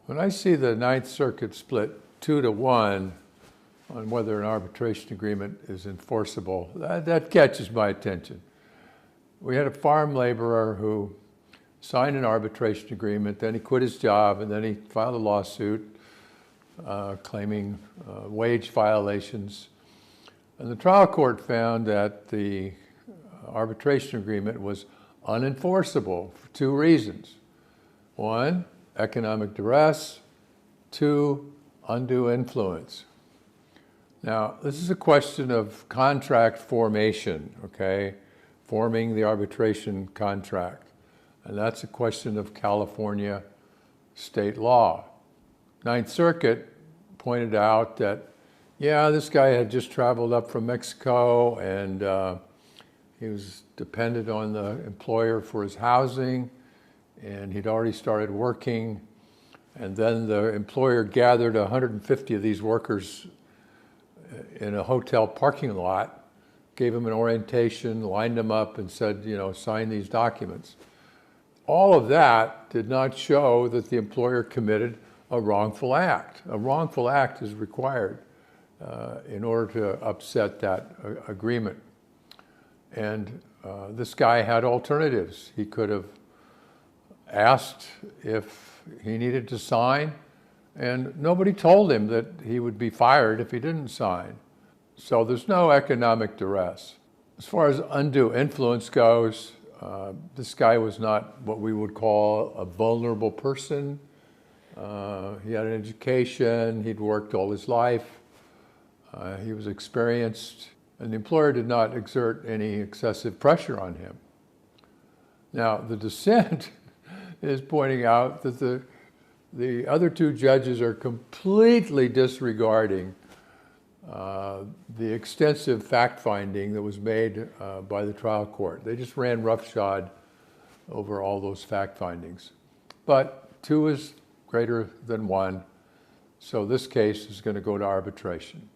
When I see the Ninth Circuit split 2-1 on whether an arbitration agreement is enforceable, that catches my attention. We had a farm laborer who signed an arbitration agreement, then he quit his job, and then he filed a lawsuit claiming wage violations. And the trial court found that the arbitration agreement was unenforceable for two reasons. One, economic duress. Two, undue influence. Now, this is a question of contract formation, okay? Forming the arbitration contract. And that's a question of California state law. Ninth Circuit pointed out that, yeah, this guy had just traveled up from Mexico and he was dependent on the employer for his housing, and he'd already started working. And then the employer gathered 150 of these workers in a hotel parking lot, gave them an orientation, lined them up, and said, sign these documents. All of that did not show that the employer committed a wrongful act. A wrongful act is required in order to upset that agreement. And this guy had alternatives. He could have asked if he needed to sign, and nobody told him that he would be fired if he didn't sign. So there's no economic duress. As far as undue influence goes, this guy was not what we would call a vulnerable person. He had an education, he'd worked all his life, he was experienced, and the employer did not exert any excessive pressure on him. Now, the dissent is pointing out that the other two judges are completely disregarding the extensive fact-finding that was made by the trial court. They just ran roughshod over all those fact findings. But 2 is greater than 1, so this case is going to go to arbitration.